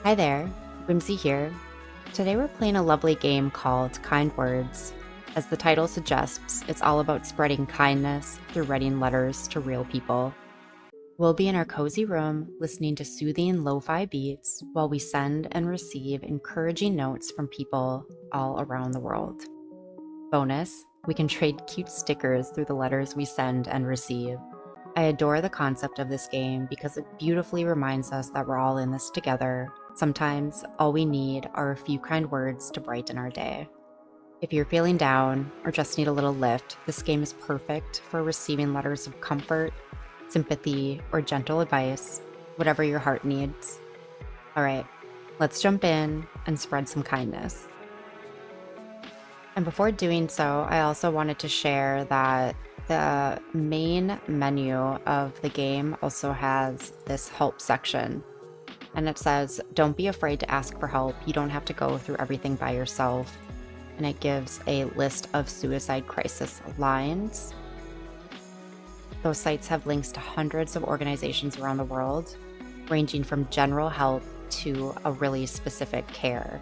Hi there, Whimsy here. Today we're playing a lovely game called Kind Words. As the title suggests, it's all about spreading kindness through writing letters to real people. We'll be in our cozy room listening to soothing lo-fi beats while we send and receive encouraging notes from people all around the world. Bonus, we can trade cute stickers through the letters we send and receive. I adore the concept of this game because it beautifully reminds us that we're all in this together. Sometimes all we need are a few kind words to brighten our day. If you're feeling down or just need a little lift, this game is perfect for receiving letters of comfort, sympathy, or gentle advice, whatever your heart needs. All right, let's jump in and spread some kindness. And before doing so, I also wanted to share that the main menu of the game also has this help section. And it says, don't be afraid to ask for help. You don't have to go through everything by yourself. And it gives a list of suicide crisis lines. Those sites have links to hundreds of organizations around the world, ranging from general help to a really specific care.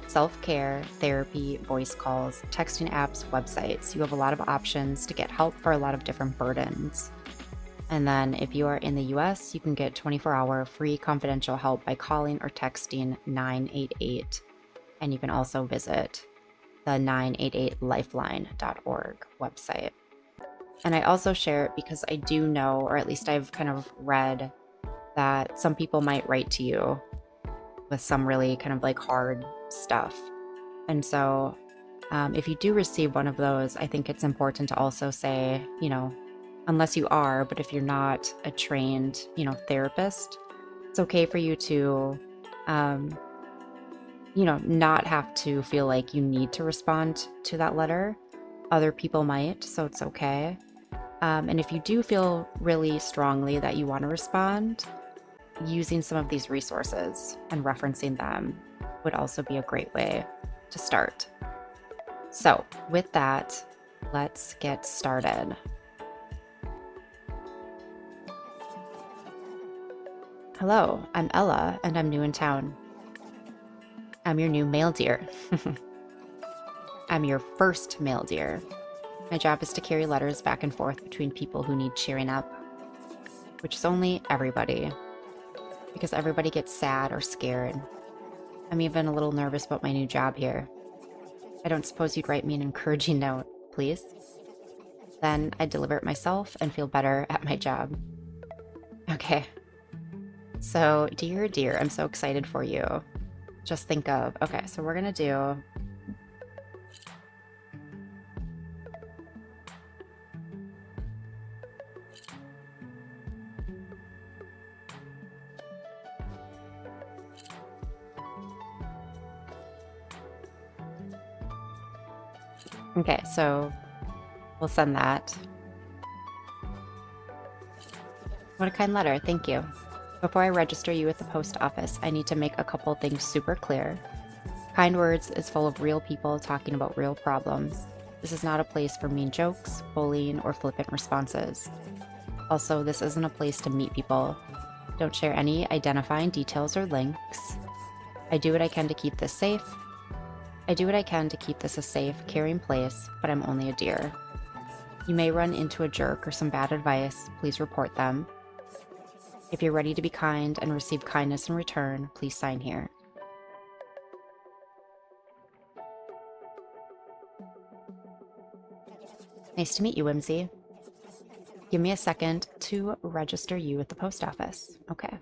Self-care, therapy, voice calls, texting apps, websites. You have a lot of options to get help for a lot of different burdens. And then if you are in the US, you can get 24-hour free confidential help by calling or texting 988. And you can also visit the 988lifeline.org website. And I also share it because I do know, or at least I've kind of read, that some people might write to you with some really kind of like hard stuff. And so if you do receive one of those, I think it's important to also say, unless you are, but if you're not a trained, therapist, it's okay for you to, not have to feel like you need to respond to that letter. Other people might, so it's okay. And if you do feel really strongly that you want to respond, using some of these resources and referencing them would also be a great way to start. So with that, let's get started. Hello, I'm Ella, and I'm new in town. I'm your new mail deer. I'm your first mail deer. My job is to carry letters back and forth between people who need cheering up, which is only everybody, because everybody gets sad or scared. I'm even a little nervous about my new job here. I don't suppose you'd write me an encouraging note, please? Then I'd deliver it myself and feel better at my job. Okay. So, dear, I'm so excited for you. Just think of, okay, so we're gonna do okay, so we'll send that. What a kind letter, thank you. Before I register you at the post office, I need to make a couple things super clear. Kind Words is full of real people talking about real problems. This is not a place for mean jokes, bullying, or flippant responses. Also, this isn't a place to meet people. Don't share any identifying details or links. I do what I can to keep this safe. I do what I can to keep this a safe, caring place, but I'm only a deer. You may run into a jerk or some bad advice. Please report them. If you're ready to be kind and receive kindness in return, please sign here. Nice to meet you, Whimsy. Give me a second to register you at the post office. Okay.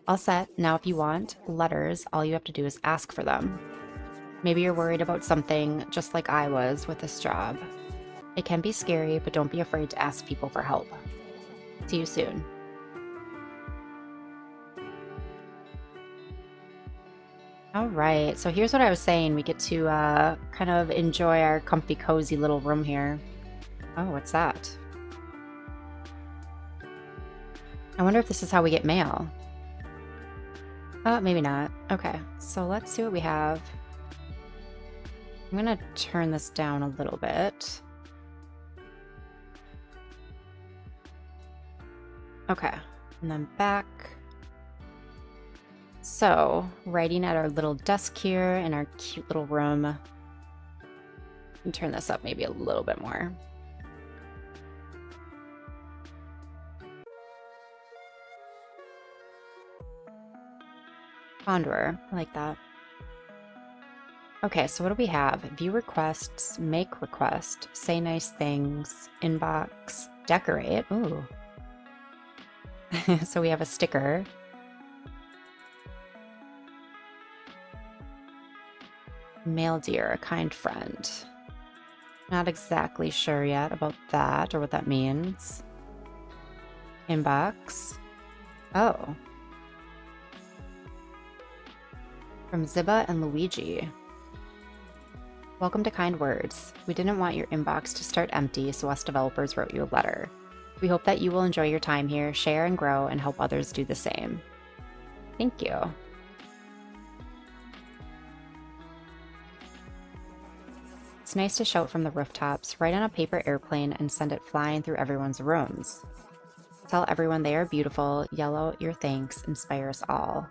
All set. Now if you want letters, all you have to do is ask for them. Maybe you're worried about something just like I was with this job. It can be scary, but don't be afraid to ask people for help. See you soon. All right, so here's what I was saying. We get to kind of enjoy our comfy, cozy little room here. Oh, what's that? I wonder if this is how we get mail. Maybe not. Okay, so let's see what we have. I'm gonna turn this down a little bit. Okay, and then back. So, writing at our little desk here in our cute little room. And turn this up maybe a little bit more. Contour, I like that. Okay, so what do we have? View requests, make request, say nice things, inbox, decorate. Ooh. So we have a sticker. Mail dear, a kind friend. Not exactly sure yet about that or what that means. Inbox. Oh. From Ziba and Luigi. Welcome to Kind Words. We didn't want your inbox to start empty, so us developers wrote you a letter. We hope that you will enjoy your time here, share and grow, and help others do the same. Thank you. It's nice to shout from the rooftops, write on a paper airplane, and send it flying through everyone's rooms. Tell everyone they are beautiful, yell out your thanks, inspire us all.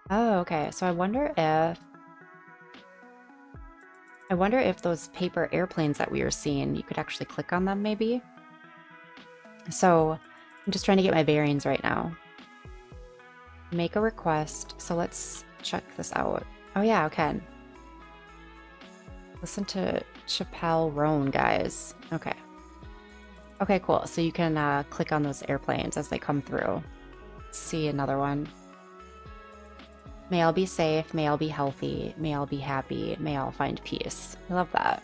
Oh, okay. So I wonder if those paper airplanes that we were seeing, you could actually click on them maybe? So I'm just trying to get my bearings right now. Make a request. So let's check this out. Oh yeah, okay. Listen to Chappelle Roan, guys. Okay. Okay, cool. So you can click on those airplanes as they come through. Let's see another one. May all be safe. May all be healthy. May all be happy. May all find peace. I love that.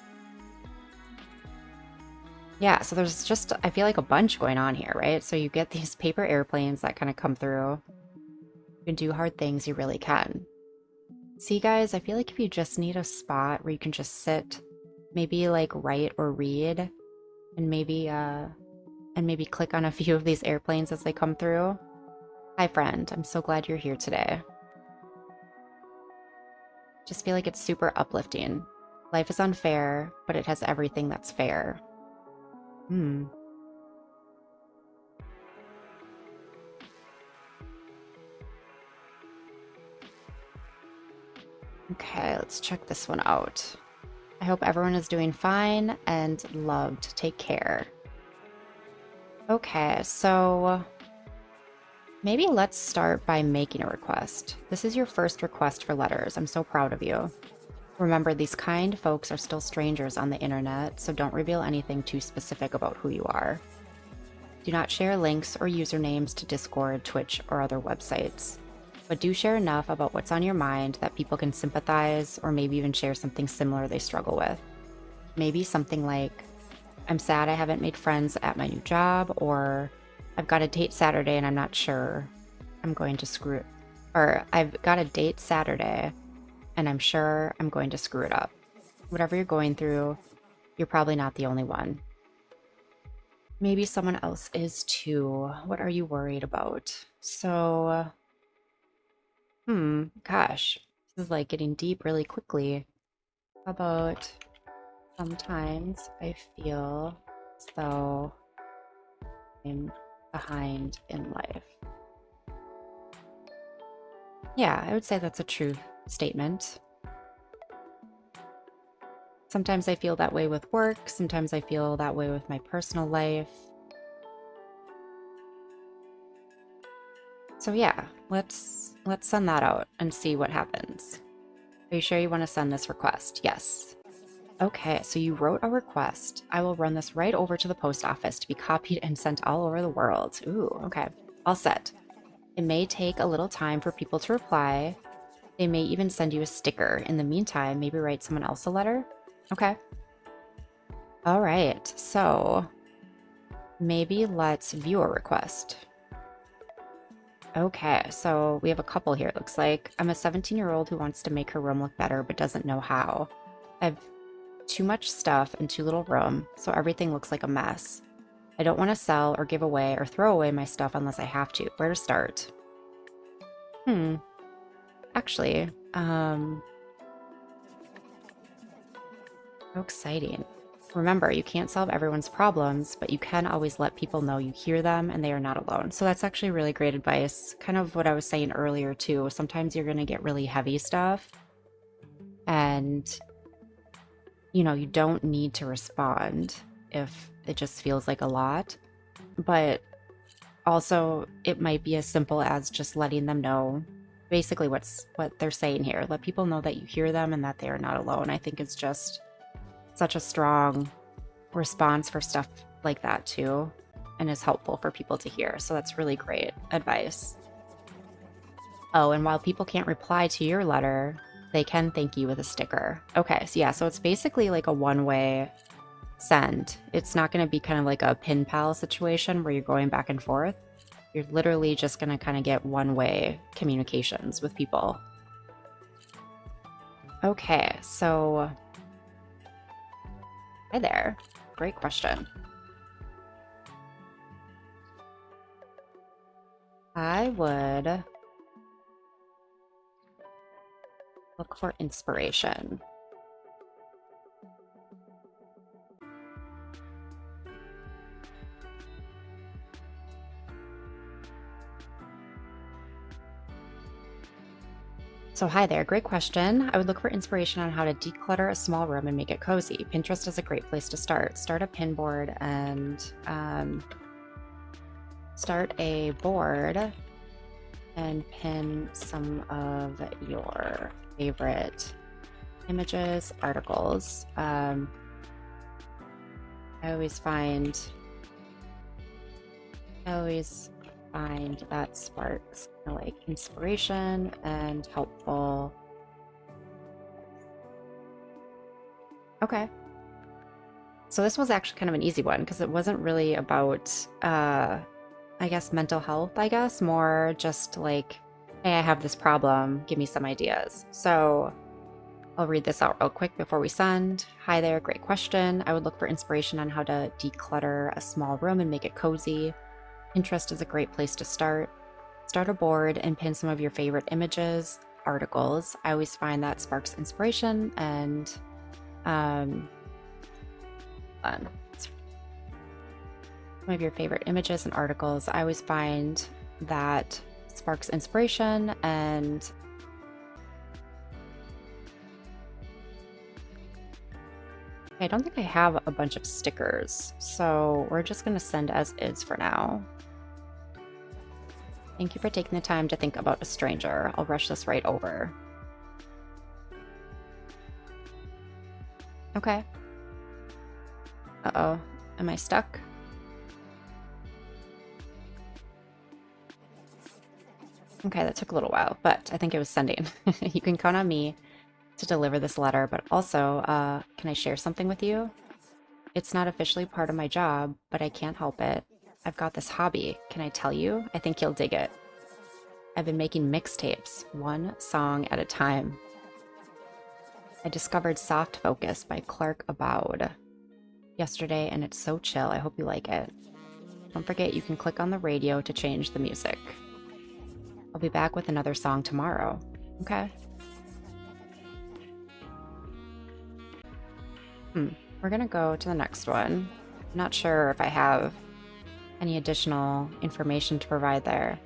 Yeah, so there's just, I feel like a bunch going on here, right? So you get these paper airplanes that kind of come through. You can do hard things, you really can. See, guys, I feel like if you just need a spot where you can just sit, maybe like write or read, and maybe click on a few of these airplanes as they come through. Hi, friend. I'm so glad you're here today. Just feel like it's super uplifting. Life is unfair, but it has everything that's fair. Okay, let's check this one out. I hope everyone is doing fine and loved. Take care. Okay, so maybe let's start by making a request. This is your first request for letters. I'm so proud of you. Remember, these kind folks are still strangers on the internet, so don't reveal anything too specific about who you are. Do not share links or usernames to Discord, Twitch, or other websites. But do share enough about what's on your mind that people can sympathize or maybe even share something similar they struggle with. Maybe something like, I'm sad I haven't made friends at my new job, or I've got a date Saturday and I'm not sure I'm going to screw it. Or I've got a date Saturday and I'm sure I'm going to screw it up. Whatever you're going through, you're probably not the only one. Maybe someone else is too. What are you worried about? So, gosh, this is like getting deep really quickly. How about sometimes I feel as though I'm behind in life. Yeah, I would say that's a true statement. Sometimes I feel that way with work. Sometimes I feel that way with my personal life. So yeah, let's send that out and see what happens. Are you sure you want to send this request? Yes. Okay, so you wrote a request. I will run this right over to the post office to be copied and sent all over the world. Ooh, okay. All set. It may take a little time for people to reply. They may even send you a sticker. In the meantime, maybe write someone else a letter. Okay. All right, so maybe let's view a request. Okay, so we have a couple here, it looks like. I'm a 17-year-old who wants to make her room look better but doesn't know how. I have too much stuff and too little room, so everything looks like a mess. I don't want to sell or give away or throw away my stuff unless I have to. Where to start? Actually, how exciting. Remember, you can't solve everyone's problems, but you can always let people know you hear them and they are not alone. So that's actually really great advice. Kind of what I was saying earlier, too. Sometimes you're going to get really heavy stuff and, you don't need to respond if it just feels like a lot. But also, it might be as simple as just letting them know basically what they're saying here. Let people know that you hear them and that they are not alone. I think it's just such a strong response for stuff like that too, and is helpful for people to hear. So that's really great advice. Oh, and while people can't reply to your letter, they can thank you with a sticker. Okay, so yeah, so it's basically like a one-way send. It's not going to be kind of like a pen pal situation where you're going back and forth. You're literally just going to kind of get one-way communications with people. Okay, so hi there. Great question. I would look for inspiration. So hi there, great question. I would look for inspiration on how to declutter a small room and make it cozy. Pinterest is a great place to start. Start a pin board and start a board and pin some of your favorite images, articles. I always find that sparks like inspiration and helpful. Okay. So this was actually kind of an easy one because it wasn't really about, I guess, mental health, more just like, hey, I have this problem, give me some ideas. So I'll read this out real quick before we send. Hi there, great question. I would look for inspiration on how to declutter a small room and make it cozy. Pinterest is a great place to start. Start a board and pin some of your favorite images, articles. I always find that sparks inspiration and some of your favorite images and articles. I always find that sparks inspiration and I don't think I have a bunch of stickers, so we're just going to send as is for now. Thank you for taking the time to think about a stranger. I'll rush this right over. Okay. Uh-oh. Am I stuck? Okay, that took a little while, but I think it was sending. You can count on me to deliver this letter, but also, can I share something with you? It's not officially part of my job, but I can't help it. I've got this hobby. Can I tell you? I think you'll dig it. I've been making mixtapes, one song at a time. I discovered Soft Focus by Clark Aboud yesterday, and it's so chill. I hope you like it. Don't forget you can click on the radio to change the music. I'll be back with another song tomorrow. Okay? We're gonna go to the next one. I'm not sure if I have any additional information to provide there.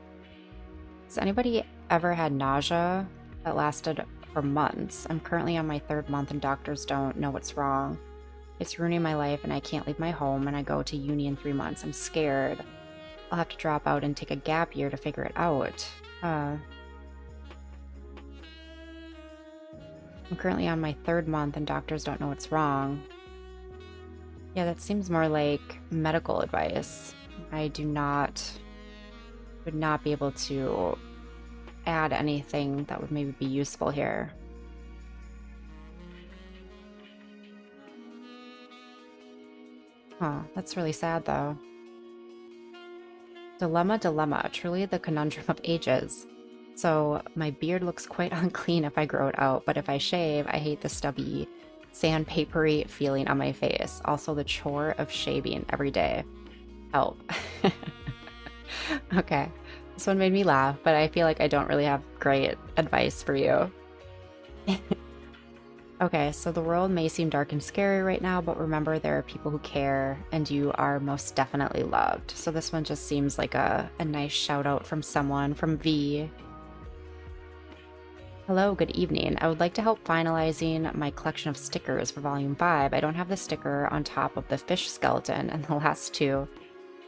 Has anybody ever had nausea that lasted for months? I'm currently on my 3rd month and doctors don't know what's wrong. It's ruining my life and I can't leave my home and I go to uni in 3 months. I'm scared. I'll have to drop out and take a gap year to figure it out. I'm currently on my 3rd month and doctors don't know what's wrong. Yeah, that seems more like medical advice. I would not be able to add anything that would maybe be useful here. Huh, that's really sad though. Dilemma, truly the conundrum of ages. So my beard looks quite unclean if I grow it out, but if I shave, I hate the stubby, sandpapery feeling on my face. Also the chore of shaving every day. Help. Okay, this one made me laugh, but I feel like I don't really have great advice for you. Okay, so the world may seem dark and scary right now, but remember there are people who care and you are most definitely loved. So this one just seems like a nice shout out from someone, from V. Hello, good evening. I would like to help finalizing my collection of stickers for Volume 5. I don't have the sticker on top of the fish skeleton and the last two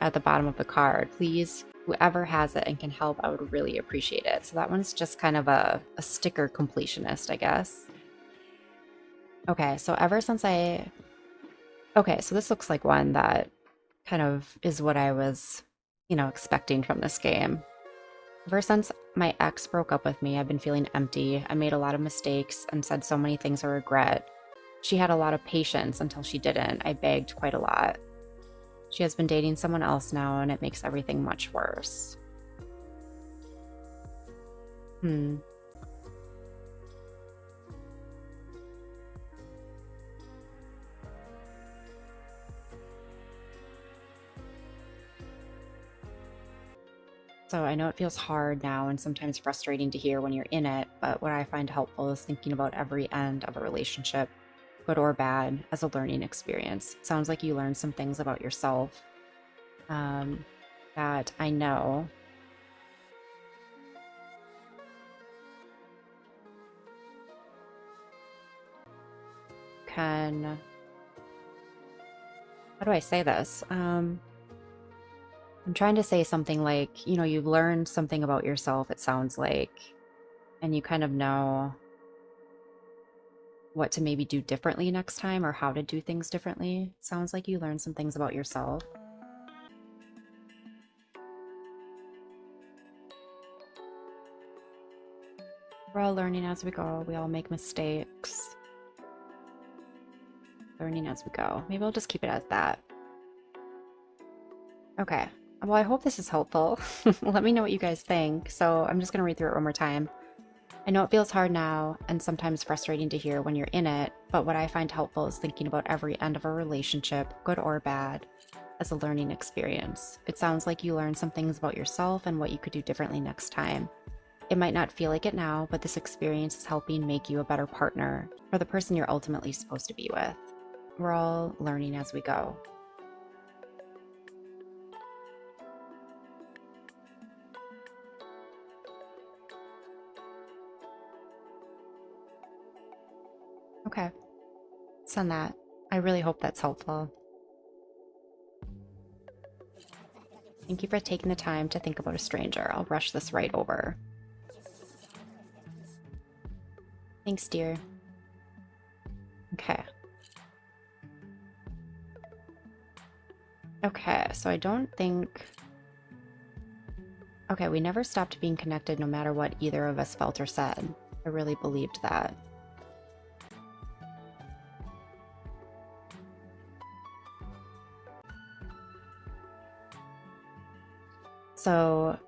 at the bottom of the card. Please, whoever has it and can help, I would really appreciate it. So that one's just kind of a sticker completionist, I guess. Okay, so ever since okay, so this looks like one that kind of is what I was, expecting from this game. Ever since my ex broke up with me, I've been feeling empty. I made a lot of mistakes and said so many things I regret. She had a lot of patience until she didn't. I begged quite a lot. She has been dating someone else now, and it makes everything much worse. Hmm. So I know it feels hard now and sometimes frustrating to hear when you're in it, but what I find helpful is thinking about every end of a relationship, good or bad, as a learning experience. It sounds like you learned some things about yourself um, that I know can. How do I say this? I'm trying to say something like, you've learned something about yourself, it sounds like, and you kind of know what to maybe do differently next time or how to do things differently. It sounds like you learned some things about yourself. We're all learning as we go. We all make mistakes. Learning as we go. Maybe I'll just keep it as that. Okay. Well, I hope this is helpful. Let me know what you guys think. So I'm just going to read through it one more time. I know it feels hard now and sometimes frustrating to hear when you're in it, but what I find helpful is thinking about every end of a relationship, good or bad, as a learning experience. It sounds like you learned some things about yourself and what you could do differently next time. It might not feel like it now, but this experience is helping make you a better partner for the person you're ultimately supposed to be with. We're all learning as we go. Okay, send that. I really hope that's helpful. Thank you for taking the time to think about a stranger. I'll rush this right over. Thanks, dear. Okay. Okay, so I don't think... Okay, we never stopped being connected no matter what either of us felt or said. I really believed that. So...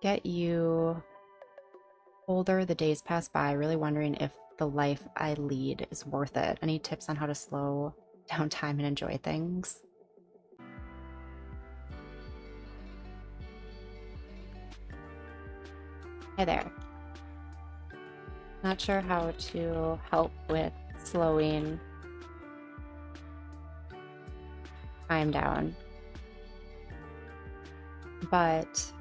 Get you older, the days pass by, really wondering if the life I lead is worth it. Any tips on how to slow down time and enjoy things? Hey there. Not sure how to help with slowing time down, but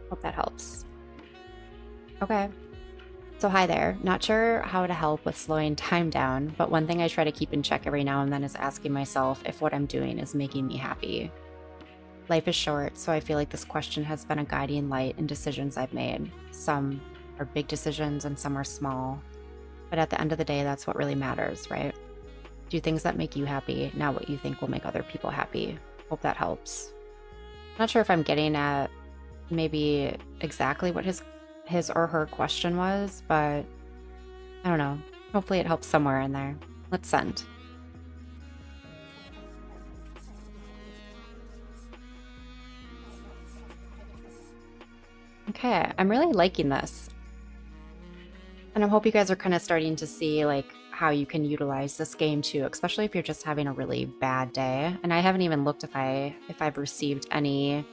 hope that helps. Okay. So hi there. Not sure how to help with slowing time down, but one thing I try to keep in check every now and then is asking myself if what I'm doing is making me happy. Life is short, so I feel like this question has been a guiding light in decisions I've made. Some are big decisions and some are small. But at the end of the day, that's what really matters, right? Do things that make you happy, not what you think will make other people happy. Hope that helps. Not sure if I'm getting at maybe exactly what his or her question was, but I don't know. Hopefully it helps somewhere in there. Let's send. Okay, I'm really liking this. And I hope you guys are kind of starting to see like how you can utilize this game too, especially if you're just having a really bad day. And I haven't even looked if I've received any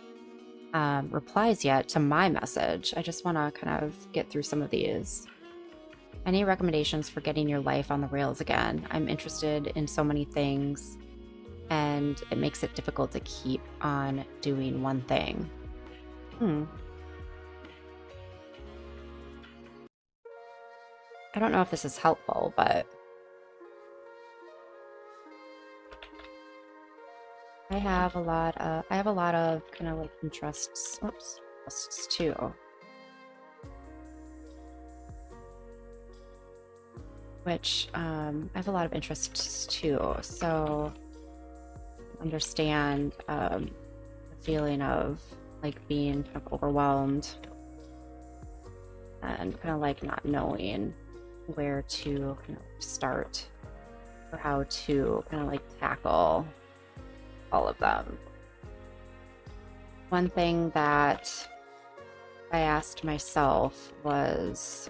replies yet to my message. I just want to kind of get through some of these. Any recommendations for getting your life on the rails again? I'm interested in so many things, and it makes it difficult to keep on doing one thing. I don't know if this is helpful, but I have a lot of kind of like interests too. Which I have a lot of interests too. So understand the feeling of like being kind of overwhelmed and kind of like not knowing where to kind of start or how to kind of like tackle all of them. One thing that I asked myself was,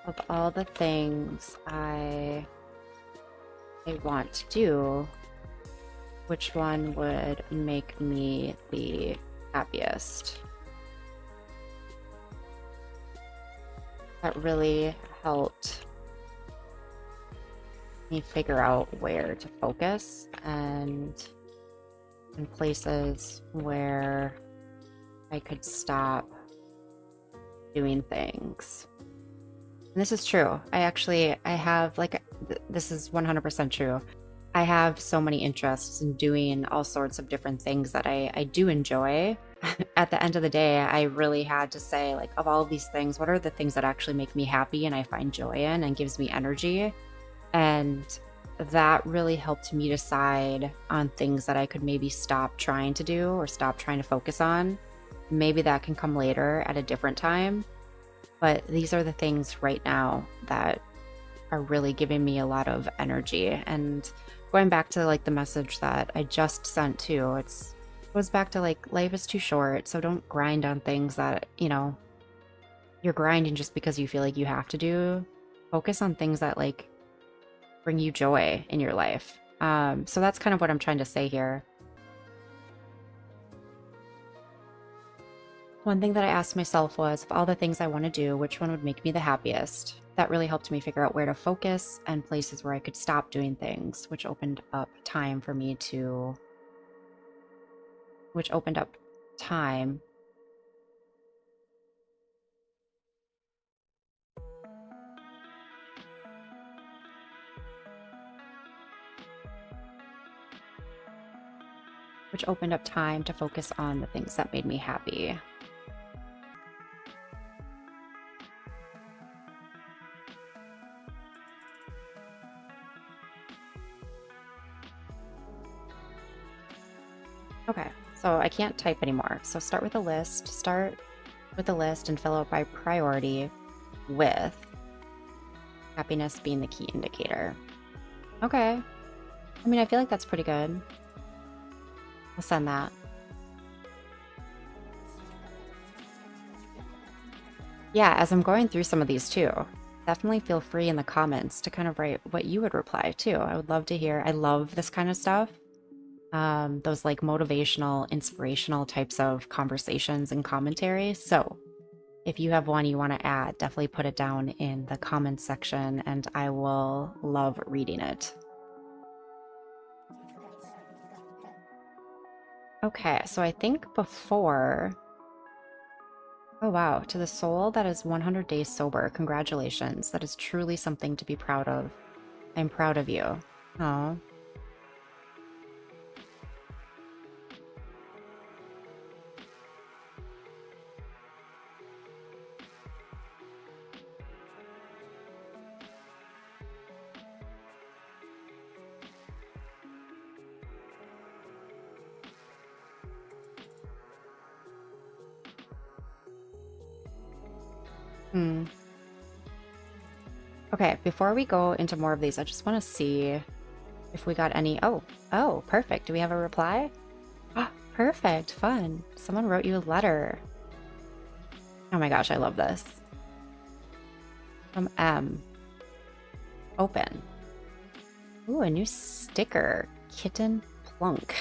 of all the things I want to do, which one would make me the happiest? That really helped me figure out where to focus and in places where I could stop doing things. And this is true. I have like, this is 100% true. I have so many interests in doing all sorts of different things that I do enjoy. At the end of the day, I really had to say, like, of all of these things, what are the things that actually make me happy and I find joy in and gives me energy? And that really helped me decide on things that I could maybe stop trying to do or stop trying to focus on. Maybe that can come later at a different time. But these are the things right now that are really giving me a lot of energy. And going back to like the message that I just sent too, it goes back to like life is too short. So don't grind on things that, you're grinding just because you feel like you have to do. Focus on things that like bring you joy in your life. So that's kind of what I'm trying to say here. One thing that I asked myself was, of all the things I want to do, which one would make me the happiest? That really helped me figure out where to focus and places where I could stop doing things, which opened up time for me to, which opened up time to focus on the things that made me happy. Okay, so I can't type anymore. So start with a list. Start with a list and fill out by priority with happiness being the key indicator. Okay. I mean, I feel like that's pretty good. I'll send that. Yeah, as I'm going through some of these too, definitely feel free in the comments to kind of write what you would reply to. I would love to hear. I love this kind of stuff. Those like motivational, inspirational types of conversations and commentary. So if you have one you want to add, definitely put it down in the comments section and I will love reading it. Okay, so I think before... Oh wow, to the soul that is 100 days sober, congratulations. That is truly something to be proud of. I'm proud of you. Oh. Okay, before we go into more of these, I just want to see if we got any... Oh, perfect. Do we have a reply? Oh, perfect. Fun. Someone wrote you a letter. Oh my gosh, I love this. From M. Open. Ooh, a new sticker. Kitten Plunk.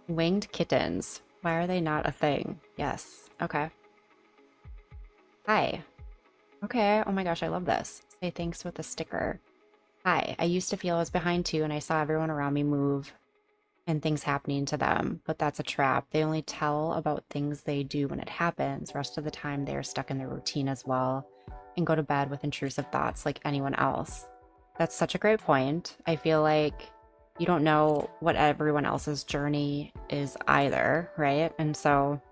Winged kittens. Why are they not a thing? Yes. Okay. Hi. Okay. Oh my gosh, I love this. Say thanks with a sticker. Hi. I used to feel I was behind too, and I saw everyone around me move and things happening to them, but that's a trap. They only tell about things they do when it happens. Rest of the time, they are stuck in their routine as well and go to bed with intrusive thoughts like anyone else. That's such a great point. I feel like you don't know what everyone else's journey is either, right? And so,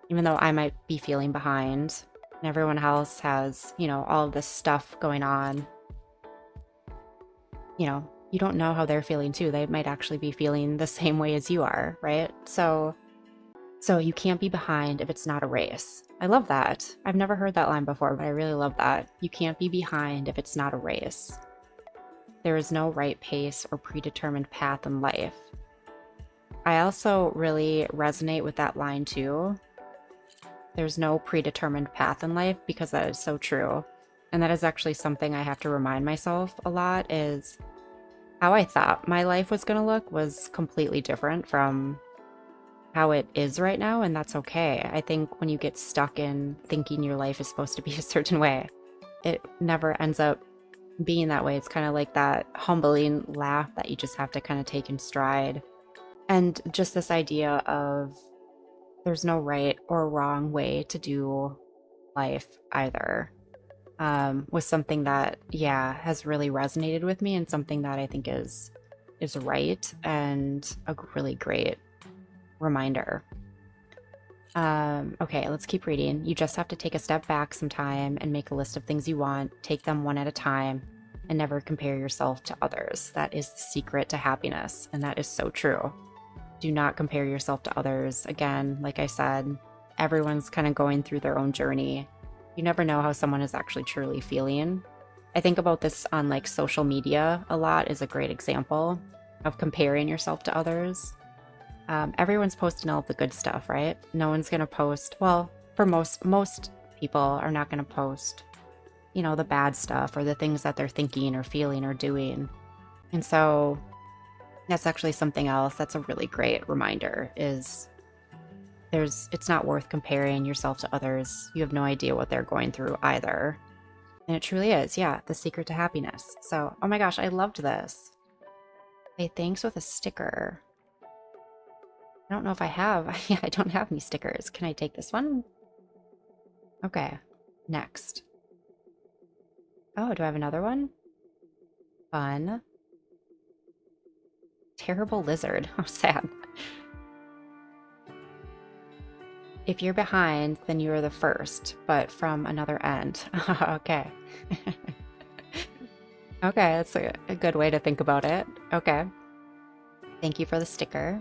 even though I might be feeling behind and everyone else has, all of this stuff going on, you don't know how they're feeling too. They might actually be feeling the same way as you are, right? So you can't be behind if it's not a race. I love that. I've never heard that line before, but I really love that. You can't be behind if it's not a race. There is no right pace or predetermined path in life. I also really resonate with that line too. There's no predetermined path in life, because that is so true. And that is actually something I have to remind myself a lot, is how I thought my life was going to look was completely different from how it is right now, and that's okay. I think when you get stuck in thinking your life is supposed to be a certain way, it never ends up being that way. It's kind of like that humbling laugh that you just have to kind of take in stride. And just this idea of there's no right or wrong way to do life either, was something that, yeah, has really resonated with me, and something that I think is right, and a really great reminder. Okay, let's keep reading. You just have to take a step back sometime and make a list of things you want. Take them one at a time and never compare yourself to others. That is the secret to happiness, and that is so true. Do not compare yourself to others. Again, like I said, everyone's kind of going through their own journey. You never know how someone is actually truly feeling. I think about this on like social media a lot, is a great example of comparing yourself to others. Everyone's posting all the good stuff, right? No one's gonna post. Well, for most people are not gonna post, the bad stuff or the things that they're thinking or feeling or doing. And so that's actually something else that's a really great reminder, is it's not worth comparing yourself to others. You have no idea what they're going through either. And it truly is, yeah, the secret to happiness. So, oh my gosh, I loved this. Hey, thanks with a sticker. I don't know if I have. Yeah, I don't have any stickers. Can I take this one? Okay, next. Oh, do I have another one? Fun. Terrible lizard. How sad. If you're behind, then you are the first, but from another end. Okay. Okay, that's a good way to think about it. Okay. Thank you for the sticker.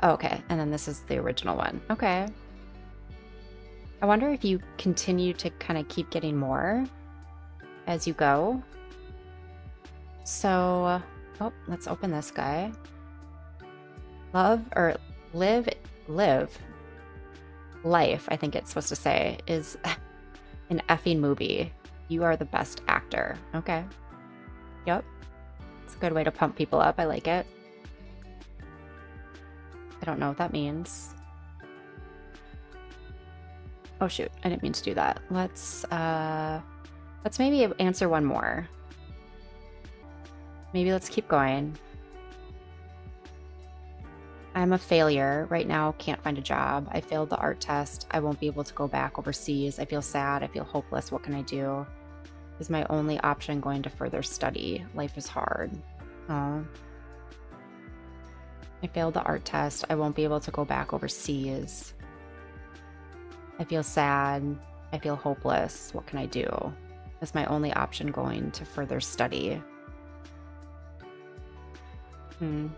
Okay, and then this is the original one. Okay. I wonder if you continue to kind of keep getting more as you go. So, oh, let's open this guy. Love or live, live. Life, I think it's supposed to say, is an effing movie. You are the best actor. Okay. Yep. It's a good way to pump people up. I like it. I don't know what that means. Oh shoot, I didn't mean to do that. Let's maybe answer one more. Maybe let's keep going. I'm a failure. Right now, can't find a job. I failed the art test. I won't be able to go back overseas. I feel sad. I feel hopeless. What can I do? Is my only option going to further study? Life is hard. Oh. I failed the art test. I won't be able to go back overseas. I feel sad. I feel hopeless. What can I do? Is my only option going to further study? I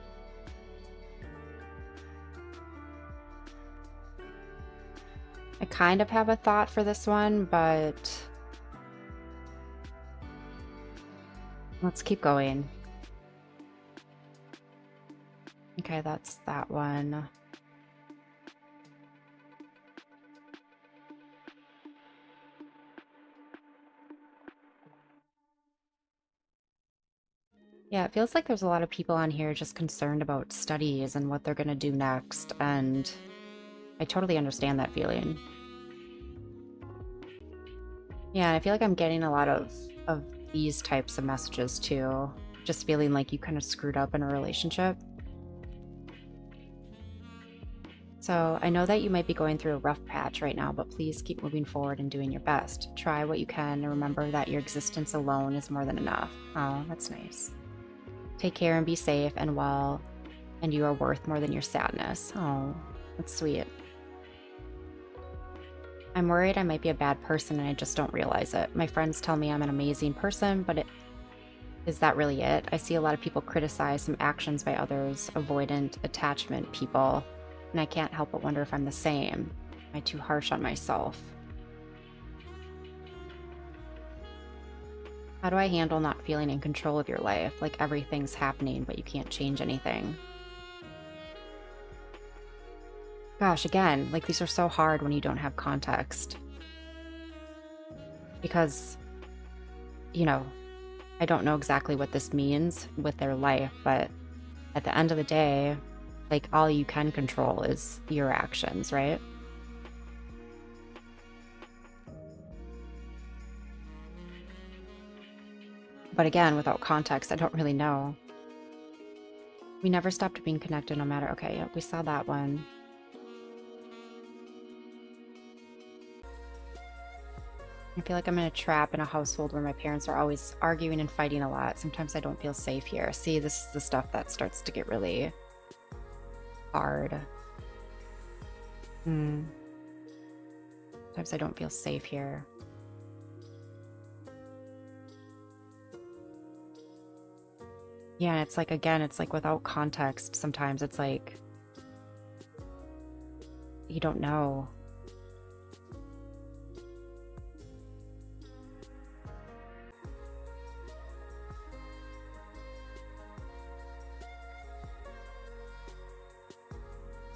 kind of have a thought for this one, but let's keep going. Okay, that's that one. Yeah, it feels like there's a lot of people on here just concerned about studies and what they're going to do next. And I totally understand that feeling. Yeah, I feel like I'm getting a lot of these types of messages too. Just feeling like you kind of screwed up in a relationship. So I know that you might be going through a rough patch right now, but please keep moving forward and doing your best. Try what you can and remember that your existence alone is more than enough. Oh, that's nice. Take care and be safe and well, and you are worth more than your sadness. Oh, that's sweet. I'm worried I might be a bad person and I just don't realize it. My friends tell me I'm an amazing person, but is that really it? I see a lot of people criticize some actions by others, avoidant attachment people, and I can't help but wonder if I'm the same. Am I too harsh on myself? How do I handle not feeling in control of your life, like everything's happening but you can't change anything? Gosh, again, like these are so hard when you don't have context. Because, you know, I don't know exactly what this means with their life, but at the end of the day, like all you can control is your actions, right? But again, without context, I don't really know. We never stopped being connected no matter. Okay, yep, we saw that one. I feel like I'm in a trap in a household where my parents are always arguing and fighting a lot. Sometimes I don't feel safe here. See, this is the stuff that starts to get really hard. Sometimes I don't feel safe here. Yeah, and it's like, again, it's like without context. Sometimes it's like, you don't know.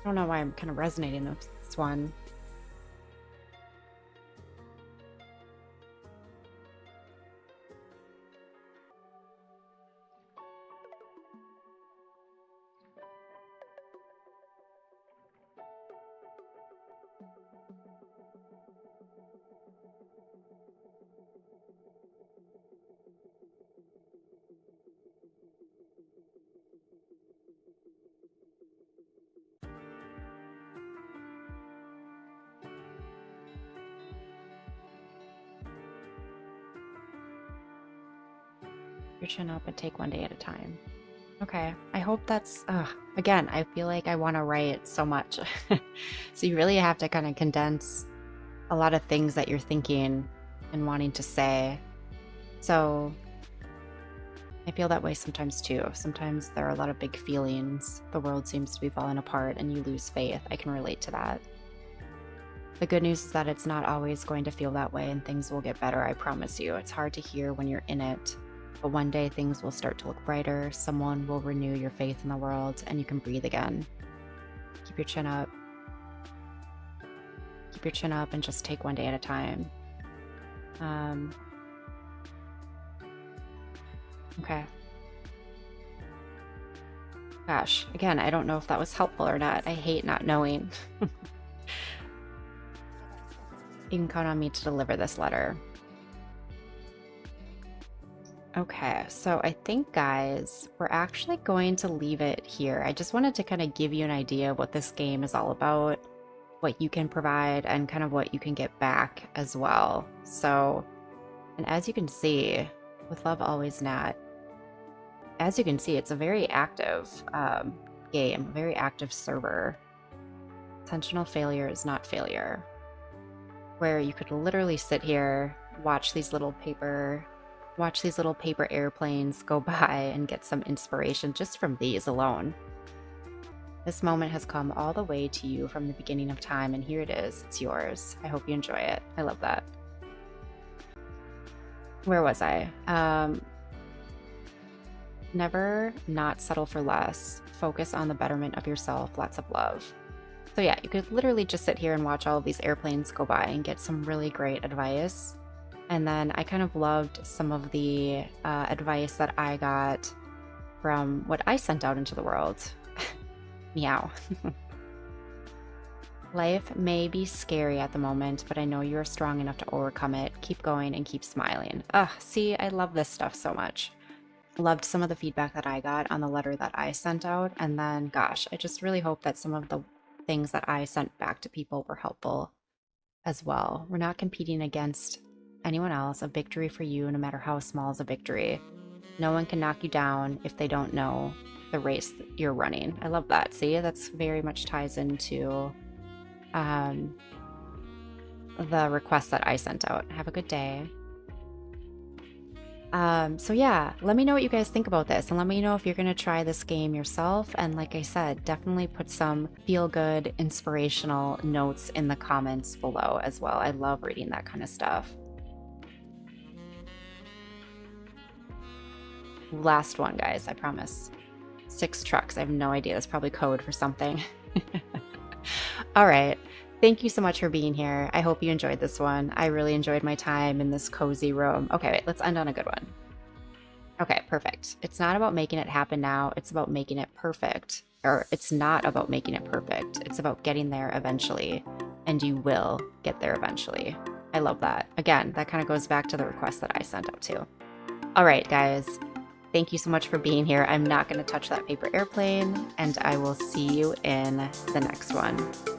I don't know why I'm kind of resonating with this one. Your chin up and take one day at a time. Okay. I hope that's, again, I feel like I want to write so much. So you really have to kind of condense a lot of things that you're thinking and wanting to say. So I feel that way sometimes too. Sometimes there are a lot of big feelings. The world seems to be falling apart and you lose faith. I can relate to that. The good news is that it's not always going to feel that way and things will get better, I promise you. It's hard to hear when you're in it, but one day things will start to look brighter. Someone will renew your faith in the world and you can breathe again. Keep your chin up. Keep your chin up and just take one day at a time. Okay. Gosh, again, I don't know if that was helpful or not. I hate not knowing. You can count on me to deliver this letter. Okay, so I think, guys, we're actually going to leave it here. I just wanted to kind of give you an idea of what this game is all about, what you can provide, and kind of what you can get back as well. So, and as you can see, with Love Always Nat, as you can see, it's a very active game, a very active server. Intentional failure is not failure. Where you could literally sit here, watch these little paper airplanes go by and get some inspiration just from these alone. This moment has come all the way to you from the beginning of time, and here it is. It's yours. I hope you enjoy it. I love that. Where was I? Never not settle for less. Focus on the betterment of yourself. Lots of love. So yeah, you could literally just sit here and watch all of these airplanes go by and get some really great advice. And then I kind of loved some of the advice that I got from what I sent out into the world. Meow. Life may be scary at the moment, but I know you are strong enough to overcome it. Keep going and keep smiling. Ugh, see, I love this stuff so much. Loved some of the feedback that I got on the letter that I sent out. And then, gosh, I just really hope that some of the things that I sent back to people were helpful as well. We're not competing against anyone else. A victory for you, no matter how small, is a victory. No one can knock you down if they don't know the race that you're running. I love that. See, that's very much ties into the request that I sent out. Have a good day. So yeah, let me know what you guys think about this, and let me know if you're going to try this game yourself. And like I said, definitely put some feel-good, inspirational notes in the comments below as well. I love reading that kind of stuff. Last one, guys, I promise. 6 trucks. I have no idea. That's probably code for something. All right. Thank you so much for being here. I hope you enjoyed this one. I really enjoyed my time in this cozy room. Okay, wait, let's end on a good one. Okay, perfect. It's not about making it happen now. It's about making it perfect. Or it's not about making it perfect. It's about getting there eventually. And you will get there eventually. I love that. Again, that kind of goes back to the request that I sent out too. All right, guys. Thank you so much for being here. I'm not going to touch that paper airplane, and I will see you in the next one.